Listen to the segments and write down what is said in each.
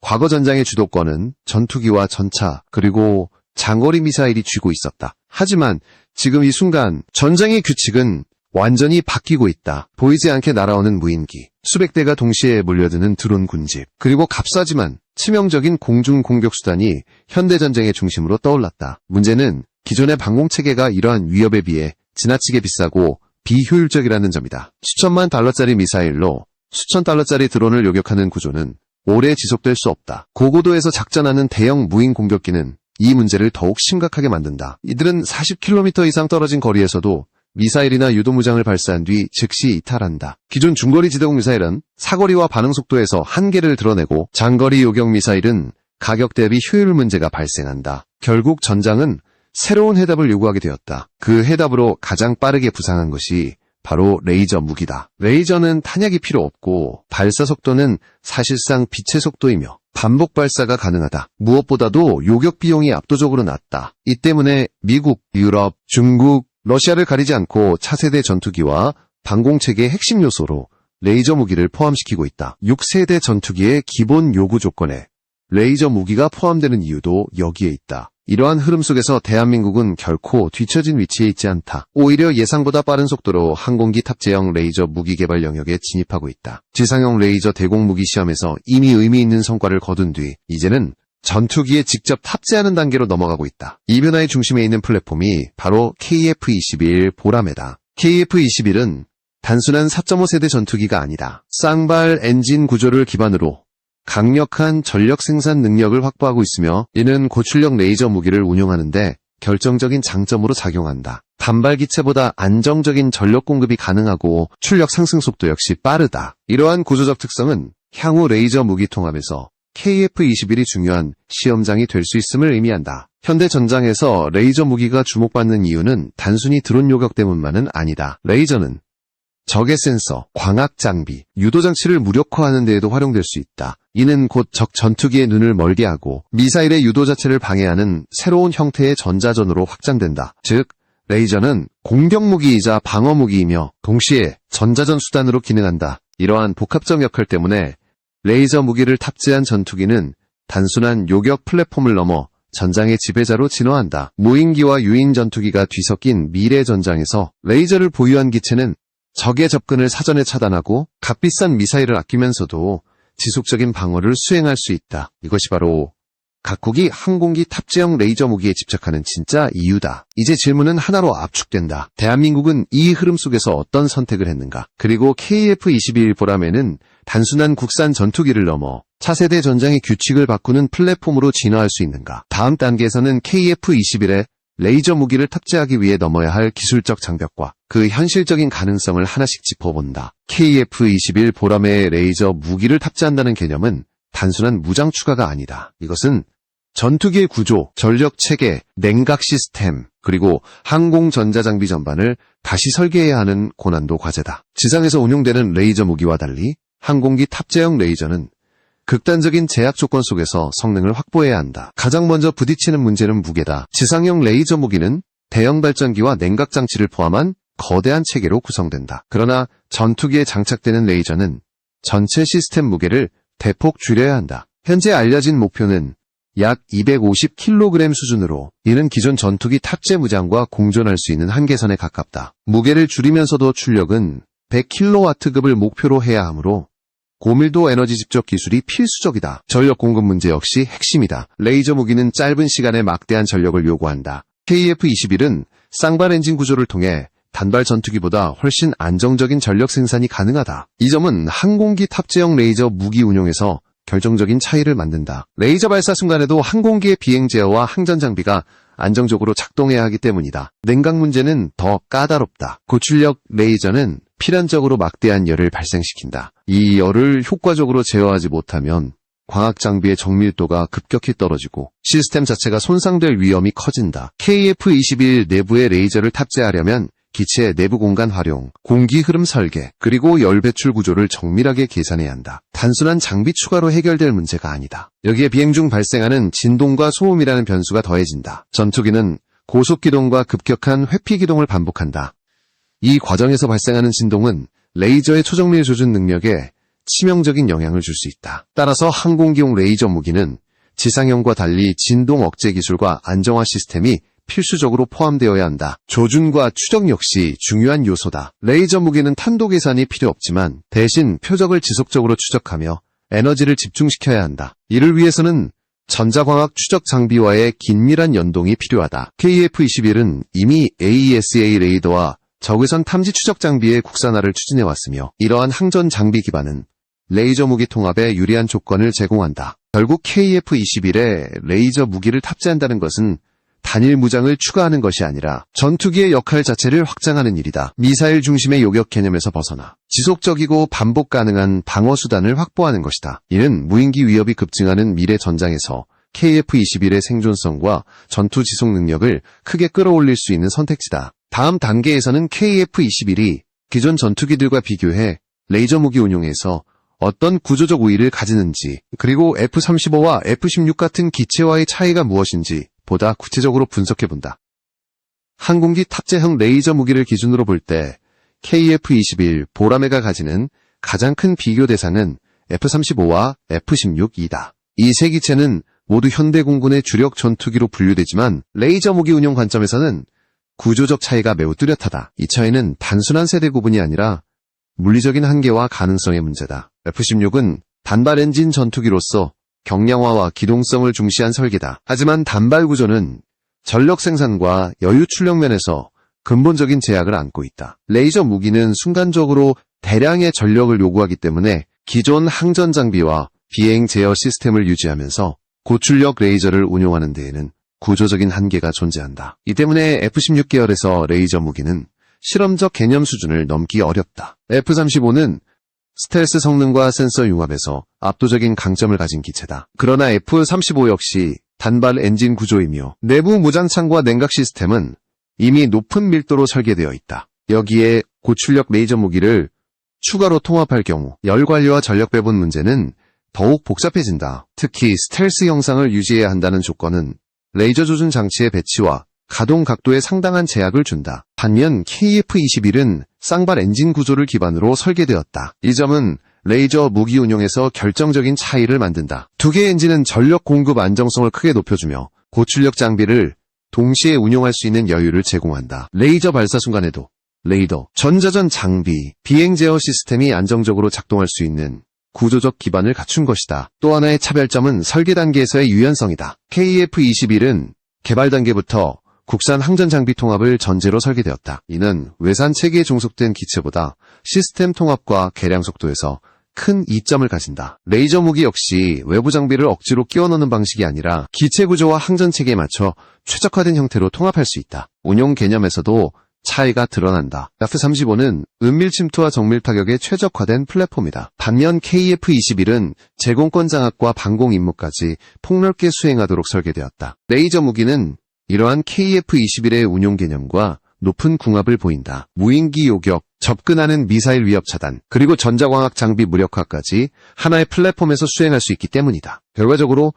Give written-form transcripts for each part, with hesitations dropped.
과거 전장의 주도권은 전투기와 전차 그리고 장거리 미사일이 쥐고 있었다. 하지만 지금 이 순간 전장의 규칙은 완전히 바뀌고 있다. 보이지 않게 날아오는 무인기, 수백 대가 동시에 몰려드는 드론 군집, 그리고 값싸지만 치명적인 공중 공격 수단이 현대전쟁의 중심으로 떠올랐다. 문제는 기존의 방공체계가 이러한 위협에 비해 지나치게 비싸고 비효율적이라는 점이다. 수천만 달러짜리 미사일로 수천 달러짜리 드론을 요격하는 구조는 오래 지속될 수 없다. 고고도에서 작전하는 대형 무인 공격기는 이 문제를 더욱 심각하게 만든다. 이들은 40km 이상 떨어진 거리에서도 미사일이나 유도무장을 발사한 뒤 즉시 이탈한다. 기존 중거리 지대공 미사일은 사거리와 반응 속도에서 한계를 드러내고 장거리 요격 미사일은 가격 대비 효율 문제가 발생한다. 결국 전장은 새로운 해답을 요구하게 되었다. 그 해답으로 가장 빠르게 부상한 것이 바로 레이저 무기다. 레이저는 탄약이 필요 없고 발사 속도는 사실상 빛의 속도이며 반복 발사가 가능하다. 무엇보다도 요격 비용이 압도적으로 낮다. 이 때문에 미국, 유럽, 중국, 러시아를 가리지 않고 차세대 전투기와 방공체계의 핵심 요소로 레이저 무기를 포함시키고 있다. 6세대 전투기의 기본 요구 조건에 레이저 무기가 포함되는 이유도 여기에 있다. 이러한 흐름 속에서 대한민국은 결코 뒤처진 위치에 있지 않다. 오히려 예상보다 빠른 속도로 항공기 탑재형 레이저 무기 개발 영역에 진입하고 있다. 지상형 레이저 대공 무기 시험에서 이미 의미 있는 성과를 거둔 뒤 이제는 전투기에 직접 탑재하는 단계로 넘어가고 있다. 이 변화의 중심에 있는 플랫폼이 바로 KF-21 보라매다. KF-21은 단순한 4.5세대 전투기가 아니다. 쌍발 엔진 구조를 기반으로 강력한 전력 생산 능력을 확보하고 있으며 이는 고출력 레이저 무기를 운용하는데 결정적인 장점으로 작용한다. 단발 기체보다 안정적인 전력 공급이 가능하고 출력 상승 속도 역시 빠르다. 이러한 구조적 특성은 향후 레이저 무기 통합에서 KF-21이 중요한 시험장이 될 수 있음을 의미한다. 현대 전장에서 레이저 무기가 주목받는 이유는 단순히 드론 요격 때문만은 아니다. 레이저는 적의 센서, 광학 장비, 유도 장치를 무력화하는 데에도 활용될 수 있다. 이는 곧 적 전투기의 눈을 멀게 하고 미사일의 유도 자체를 방해하는 새로운 형태의 전자전으로 확장된다. 즉, 레이저는 공격무기이자 방어무기이며 동시에 전자전 수단으로 기능한다. 이러한 복합적 역할 때문에 레이저 무기를 탑재한 전투기는 단순한 요격 플랫폼을 넘어 전장의 지배자로 진화한다. 무인기와 유인 전투기가 뒤섞인 미래 전장에서 레이저를 보유한 기체는 적의 접근을 사전에 차단하고 값비싼 미사일을 아끼면서도 지속적인 방어를 수행할 수 있다. 이것이 바로 각국이 항공기 탑재형 레이저 무기에 집착하는 진짜 이유다. 이제 질문은 하나로 압축된다. 대한민국은 이 흐름 속에서 어떤 선택을 했는가? 그리고 KF-21 보라매는 단순한 국산 전투기를 넘어 차세대 전장의 규칙을 바꾸는 플랫폼으로 진화할 수 있는가? 다음 단계에서는 KF-21에 레이저 무기를 탑재하기 위해 넘어야 할 기술적 장벽과 그 현실적인 가능성을 하나씩 짚어본다. KF-21 보라매의 레이저 무기를 탑재한다는 개념은 단순한 무장 추가가 아니다. 이것은 전투기의 구조, 전력 체계, 냉각 시스템, 그리고 항공 전자장비 전반을 다시 설계해야 하는 고난도 과제다. 지상에서 운용되는 레이저 무기와 달리 항공기 탑재형 레이저는 극단적인 제약 조건 속에서 성능을 확보해야 한다. 가장 먼저 부딪히는 문제는 무게다. 지상형 레이저 무기는 대형 발전기와 냉각 장치를 포함한 거대한 체계로 구성된다. 그러나 전투기에 장착되는 레이저는 전체 시스템 무게를 대폭 줄여야 한다. 현재 알려진 목표는 약 250kg 수준으로 이는 기존 전투기 탑재 무장과 공존할 수 있는 한계선에 가깝다. 무게를 줄이면서도 출력은 100kW급을 목표로 해야 하므로 고밀도 에너지 집적 기술이 필수적이다. 전력 공급 문제 역시 핵심이다. 레이저 무기는 짧은 시간에 막대한 전력을 요구한다. KF-21은 쌍발 엔진 구조를 통해 단발 전투기보다 훨씬 안정적인 전력 생산이 가능하다. 이 점은 항공기 탑재형 레이저 무기 운용에서 결정적인 차이를 만든다. 레이저 발사 순간에도 항공기의 비행 제어와 항전 장비가 안정적으로 작동해야 하기 때문이다. 냉각 문제는 더 까다롭다. 고출력 레이저는 필연적으로 막대한 열을 발생시킨다. 이 열을 효과적으로 제어하지 못하면 광학 장비의 정밀도가 급격히 떨어지고 시스템 자체가 손상될 위험이 커진다. KF-21 내부에 레이저를 탑재하려면 기체의 내부 공간 활용, 공기 흐름 설계, 그리고 열 배출 구조를 정밀하게 계산해야 한다. 단순한 장비 추가로 해결될 문제가 아니다. 여기에 비행 중 발생하는 진동과 소음이라는 변수가 더해진다. 전투기는 고속 기동과 급격한 회피 기동을 반복한다. 이 과정에서 발생하는 진동은 레이저의 초정밀 조준 능력에 치명적인 영향을 줄 수 있다. 따라서 항공기용 레이저 무기는 지상형과 달리 진동 억제 기술과 안정화 시스템이 필수적으로 포함되어야 한다. 조준과 추적 역시 중요한 요소다. 레이저 무기는 탄도 계산이 필요 없지만 대신 표적을 지속적으로 추적하며 에너지를 집중시켜야 한다. 이를 위해서는 전자광학 추적 장비와의 긴밀한 연동이 필요하다. KF-21은 이미 AESA 레이더와 적외선 탐지 추적 장비의 국산화를 추진해왔으며 이러한 항전 장비 기반은 레이저 무기 통합에 유리한 조건을 제공한다. 결국 KF-21에 레이저 무기를 탑재한다는 것은 단일 무장을 추가하는 것이 아니라 전투기의 역할 자체를 확장하는 일이다. 미사일 중심의 요격 개념에서 벗어나 지속적이고 반복 가능한 방어 수단을 확보하는 것이다. 이는 무인기 위협이 급증하는 미래 전장에서 KF-21의 생존성과 전투 지속 능력을 크게 끌어올릴 수 있는 선택지다. 다음 단계에서는 KF-21이 기존 전투기들과 비교해 레이저 무기 운용에서 어떤 구조적 우위를 가지는지, 그리고 F-35와 F-16 같은 기체와의 차이가 무엇인지 보다 구체적으로 분석해본다. 항공기 탑재형 레이저 무기를 기준으로 볼 때 KF-21 보라매가 가지는 가장 큰 비교 대상은 F-35와 F-16이다. 이 세 기체는 모두 현대공군의 주력 전투기로 분류되지만 레이저 무기 운용 관점에서는 구조적 차이가 매우 뚜렷하다. 이 차이는 단순한 세대 구분이 아니라 물리적인 한계와 가능성의 문제다. F-16은 단발 엔진 전투기로서 경량화와 기동성을 중시한 설계다. 하지만 단발 구조는 전력 생산과 여유 출력 면에서 근본적인 제약을 안고 있다. 레이저 무기는 순간적으로 대량의 전력을 요구하기 때문에 기존 항전 장비와 비행 제어 시스템을 유지하면서 고출력 레이저를 운용하는 데에는 구조적인 한계가 존재한다. 이 때문에 F-16 계열에서 레이저 무기는 실험적 개념 수준을 넘기 어렵다. F-35는 스텔스 성능과 센서 융합에서 압도적인 강점을 가진 기체다. 그러나 F-35 역시 단발 엔진 구조이며 내부 무장창과 냉각 시스템은 이미 높은 밀도로 설계되어 있다. 여기에 고출력 레이저 무기를 추가로 통합할 경우 열 관리와 전력 배분 문제는 더욱 복잡해진다. 특히 스텔스 형상을 유지해야 한다는 조건은 레이저 조준 장치의 배치와 가동 각도에 상당한 제약을 준다. 반면 KF-21은 쌍발 엔진 구조를 기반으로 설계되었다. 이 점은 레이저 무기 운용에서 결정적인 차이를 만든다. 두 개의 엔진은 전력 공급 안정성을 크게 높여주며 고출력 장비를 동시에 운용할 수 있는 여유를 제공한다. 레이저 발사 순간에도 레이더, 전자전 장비, 비행 제어 시스템이 안정적으로 작동할 수 있는 구조적 기반을 갖춘 것이다. 또 하나의 차별점은 설계 단계에서의 유연성이다. KF-21은 개발 단계부터 국산 항전 장비 통합을 전제로 설계되었다. 이는 외산 체계에 종속된 기체보다 시스템 통합과 개량 속도에서 큰 이점을 가진다. 레이저 무기 역시 외부 장비를 억지로 끼워 넣는 방식이 아니라 기체 구조와 항전 체계에 맞춰 최적화된 형태로 통합할 수 있다. 운용 개념에서도 차이가 드러난다. F-35는 은밀 침투와 정밀 타격에 최적화된 플랫폼이다. 반면 KF-21은 제공권 장악과 방공 임무까지 폭넓게 수행하도록 설계되었다. 레이저 무기는 이러한 KF-21의 운용 개념과 높은 궁합을 보인다. 무인기 요격, 접근하는 미사일 위협 차단, 그리고 전자광학 장비 무력화까지 하나의 플랫폼에서 수행할 수 있기 때문이다. 결과적으로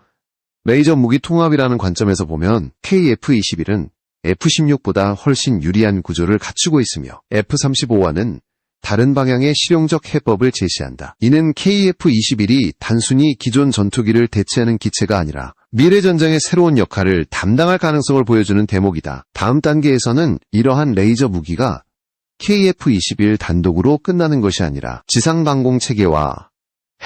레이저 무기 통합이라는 관점에서 보면 KF-21은 F-16보다 훨씬 유리한 구조를 갖추고 있으며 F-35와는 다른 방향의 실용적 해법을 제시한다. 이는 KF-21이 단순히 기존 전투기를 대체하는 기체가 아니라 미래 전장의 새로운 역할을 담당할 가능성을 보여주는 대목이다. 다음 단계에서는 이러한 레이저 무기가 KF-21 단독으로 끝나는 것이 아니라 지상방공 체계와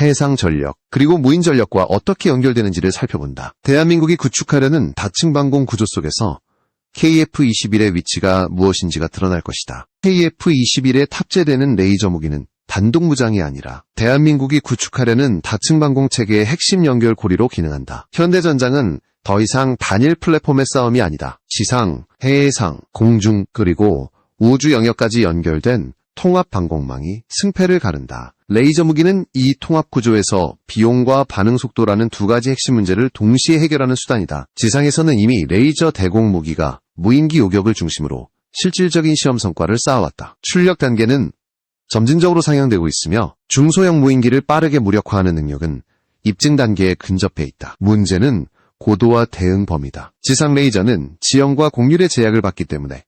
해상 전력, 그리고 무인 전력과 어떻게 연결되는지를 살펴본다. 대한민국이 구축하려는 다층 방공 구조 속에서 KF-21의 위치가 무엇인지가 드러날 것이다. KF-21에 탑재되는 레이저 무기는 단독 무장이 아니라 대한민국이 구축하려는 다층 방공 체계의 핵심 연결 고리로 기능한다. 현대전장은 더 이상 단일 플랫폼의 싸움이 아니다. 지상, 해상, 공중, 그리고 우주 영역까지 연결된 통합 방공망이 승패를 가른다. 레이저 무기는 이 통합 구조에서 비용과 반응 속도라는 두 가지 핵심 문제를 동시에 해결하는 수단이다. 지상에서는 이미 레이저 대공 무기가 무인기 요격을 중심으로 실질적인 시험 성과를 쌓아왔다. 출력 단계는 점진적으로 상향되고 있으며 중소형 무인기를 빠르게 무력화하는 능력은 입증 단계에 근접해 있다. 문제는 고도와 대응 범위다. 지상 레이저는 지형과 곡률의 제약을 받기 때문에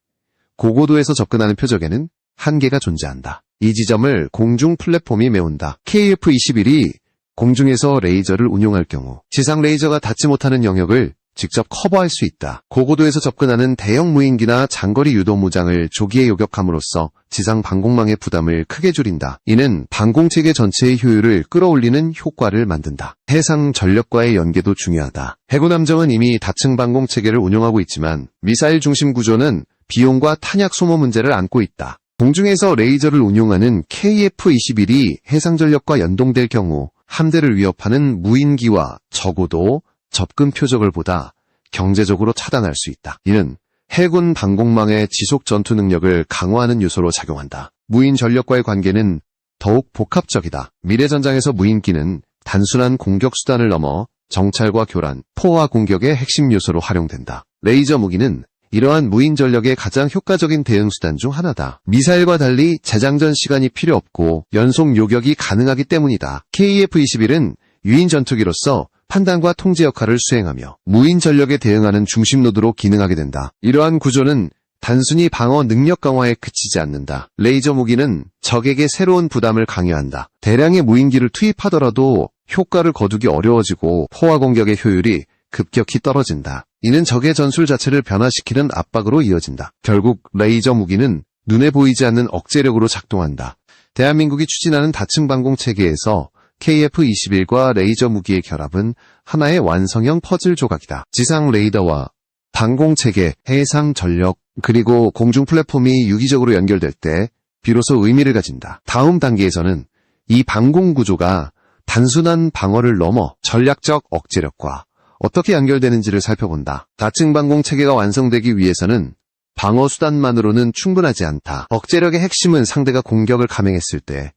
고고도에서 접근하는 표적에는 한계가 존재한다. 이 지점을 공중 플랫폼이 메운다. KF-21이 공중에서 레이저를 운용할 경우 지상 레이저가 닿지 못하는 영역을 직접 커버할 수 있다. 고고도에서 접근하는 대형 무인기나 장거리 유도 무장을 조기에 요격함으로써 지상 방공망의 부담을 크게 줄인다. 이는 방공체계 전체의 효율을 끌어올리는 효과를 만든다. 해상 전력과의 연계도 중요하다. 해군 함정은 이미 다층 방공체계를 운용하고 있지만 미사일 중심 구조는 비용과 탄약 소모 문제를 안고 있다. 공중에서 레이저를 운용하는 KF-21이 해상 전력과 연동될 경우 함대를 위협하는 무인기와 저고도 접근 표적을 보다 경제적으로 차단할 수 있다. 이는 해군 방공망의 지속 전투 능력을 강화하는 요소로 작용한다. 무인 전력과의 관계는 더욱 복합적이다. 미래 전장에서 무인기는 단순한 공격 수단을 넘어 정찰과 교란, 포화 공격의 핵심 요소로 활용된다. 레이저 무기는 이러한 무인 전력의 가장 효과적인 대응 수단 중 하나다. 미사일과 달리 재장전 시간이 필요 없고 연속 요격이 가능하기 때문이다. KF-21은 유인 전투기로서 판단과 통제 역할을 수행하며 무인 전력에 대응하는 중심 노드로 기능하게 된다. 이러한 구조는 단순히 방어 능력 강화에 그치지 않는다. 레이저 무기는 적에게 새로운 부담을 강요한다. 대량의 무인기를 투입하더라도 효과를 거두기 어려워지고 포화 공격의 효율이 급격히 떨어진다. 이는 적의 전술 자체를 변화시키는 압박으로 이어진다. 결국 레이저 무기는 눈에 보이지 않는 억제력으로 작동한다. 대한민국이 추진하는 다층 방공 체계에서 KF-21과 레이저 무기의 결합은 하나의 완성형 퍼즐 조각이다. 지상 레이더와 방공체계, 해상 전력, 그리고 공중 플랫폼이 유기적으로 연결될 때 비로소 의미를 가진다. 다음 단계에서는 이 방공 구조가 단순한 방어를 넘어 전략적 억제력과 어떻게 연결되는지를 살펴본다. 다층 방공 체계가 완성되기 위해서는 방어 수단만으로는 충분하지 않다. 억제력의 핵심은 상대가 공격을 감행했을 때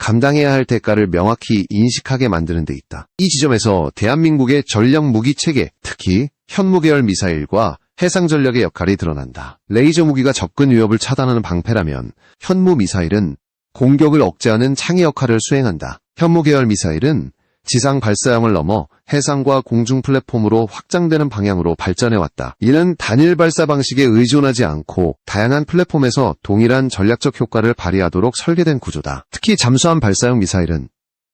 감당해야 할 대가를 명확히 인식하게 만드는 데 있다. 이 지점에서 대한민국의 전략 무기 체계, 특히 현무 계열 미사일과 해상 전력의 역할이 드러난다. 레이저 무기가 접근 위협을 차단하는 방패라면 현무 미사일은 공격을 억제하는 창의 역할을 수행한다. 현무 계열 미사일은 지상 발사형을 넘어 해상과 공중 플랫폼으로 확장되는 방향으로 발전해왔다. 이는 단일 발사 방식에 의존하지 않고 다양한 플랫폼에서 동일한 전략적 효과를 발휘하도록 설계된 구조다. 특히 잠수함 발사형 미사일은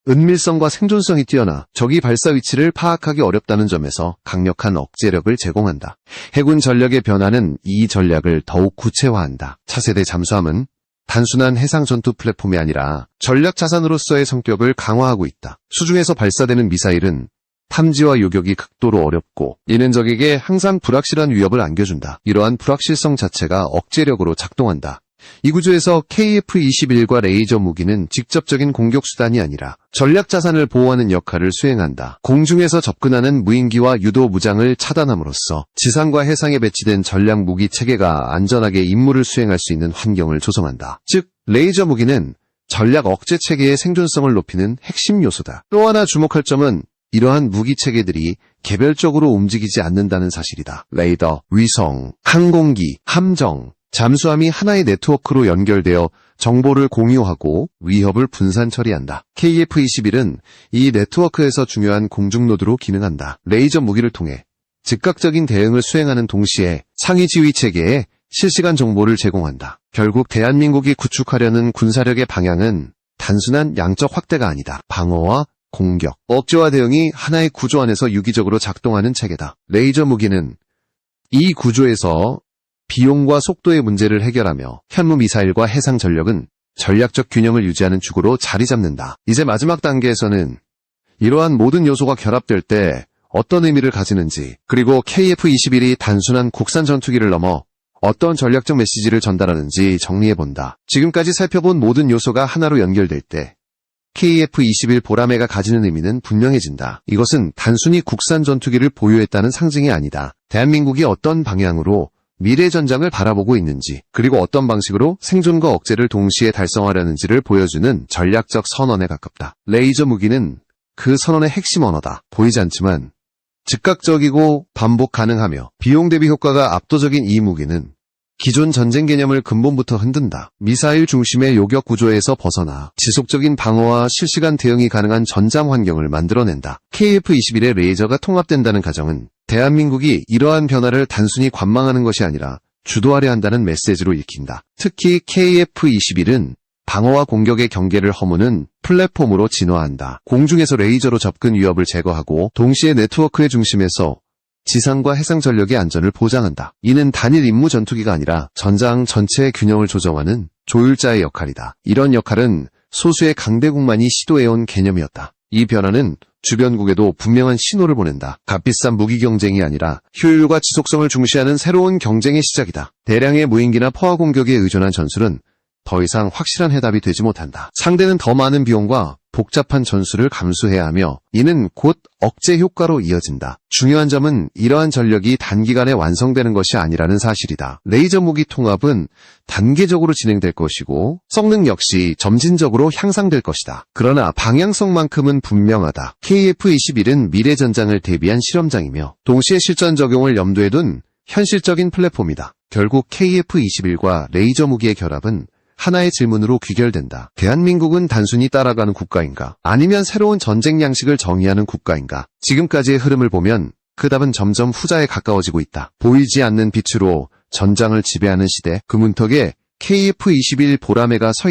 은밀성과 생존성이 뛰어나 적이 발사 위치를 파악하기 어렵다는 점에서 강력한 억제력을 제공한다. 해군 전력의 변화는 이 전략을 더욱 구체화한다. 차세대 잠수함은 단순한 해상 전투 플랫폼이 아니라 전략 자산으로서의 성격을 강화하고 있다. 수중에서 발사되는 미사일은 탐지와 요격이 극도로 어렵고 이는 적에게 항상 불확실한 위협을 안겨준다. 이러한 불확실성 자체가 억제력으로 작동한다. 이 구조에서 KF-21과 레이저 무기는 직접적인 공격 수단이 아니라 전략 자산을 보호하는 역할을 수행한다. 공중에서 접근하는 무인기와 유도 무장을 차단함으로써 지상과 해상에 배치된 전략 무기 체계가 안전하게 임무를 수행할 수 있는 환경을 조성한다. 즉, 레이저 무기는 전략 억제 체계의 생존성을 높이는 핵심 요소다. 또 하나 주목할 점은 이러한 무기 체계들이 개별적으로 움직이지 않는다는 사실이다. 레이더, 위성, 항공기, 함정, 잠수함이 하나의 네트워크로 연결되어 정보를 공유하고 위협을 분산 처리한다. KF-21은 이 네트워크에서 중요한 공중노드로 기능한다. 레이저 무기를 통해 즉각적인 대응을 수행하는 동시에 상위 지휘 체계에 실시간 정보를 제공한다. 결국 대한민국이 구축하려는 군사력의 방향은 단순한 양적 확대가 아니다. 방어와 공격, 억제와 대응이 하나의 구조 안에서 유기적으로 작동하는 체계다. 레이저 무기는 이 구조에서 비용과 속도의 문제를 해결하며 현무 미사일과 해상 전력은 전략적 균형을 유지하는 축으로 자리 잡는다. 이제 마지막 단계에서는 이러한 모든 요소가 결합될 때 어떤 의미를 가지는지, 그리고 KF-21이 단순한 국산 전투기를 넘어 어떤 전략적 메시지를 전달하는지 정리해본다. 지금까지 살펴본 모든 요소가 하나로 연결될 때 KF-21 보라매가 가지는 의미는 분명해진다. 이것은 단순히 국산 전투기를 보유했다는 상징이 아니다. 대한민국이 어떤 방향으로 미래 전장을 바라보고 있는지, 그리고 어떤 방식으로 생존과 억제를 동시에 달성하려는지를 보여주는 전략적 선언에 가깝다. 레이저 무기는 그 선언의 핵심 언어다. 보이지 않지만 즉각적이고 반복 가능하며 비용 대비 효과가 압도적인 이 무기는 기존 전쟁 개념을 근본부터 흔든다. 미사일 중심의 요격 구조에서 벗어나 지속적인 방어와 실시간 대응이 가능한 전장 환경을 만들어낸다. KF-21의 레이저가 통합된다는 가정은 대한민국이 이러한 변화를 단순히 관망하는 것이 아니라 주도하려 한다는 메시지로 읽힌다. 특히 KF-21은 방어와 공격의 경계를 허무는 플랫폼으로 진화한다. 공중에서 레이저로 접근 위협을 제거하고 동시에 네트워크의 중심에서 지상과 해상 전력의 안전을 보장한다. 이는 단일 임무 전투기가 아니라 전장 전체의 균형을 조정하는 조율자의 역할이다. 이런 역할은 소수의 강대국만이 시도해온 개념이었다. 이 변화는 주변국에도 분명한 신호를 보낸다. 값비싼 무기 경쟁이 아니라 효율과 지속성을 중시하는 새로운 경쟁의 시작이다. 대량의 무인기나 포화 공격에 의존한 전술은 더 이상 확실한 해답이 되지 못한다. 상대는 더 많은 비용과 복잡한 전술을 감수해야 하며 이는 곧 억제 효과로 이어진다. 중요한 점은 이러한 전력이 단기간에 완성되는 것이 아니라는 사실이다. 레이저 무기 통합은 단계적으로 진행될 것이고 성능 역시 점진적으로 향상될 것이다. 그러나 방향성만큼은 분명하다. KF-21은 미래 전장을 대비한 실험장이며 동시에 실전 적용을 염두에 둔 현실적인 플랫폼이다. 결국 KF-21과 레이저 무기의 결합은 하나의 질문으로 귀결된다. 대한민국은 단순히 따라가는 국가인가? 아니면 새로운 전쟁 양식을 정의하는 국가인가? 지금까지의 흐름을 보면 그 답은 점점 후자에 가까워지고 있다. 보이지 않는 빛으로 전장을 지배하는 시대, 그 문턱에 KF-21 보라매가 서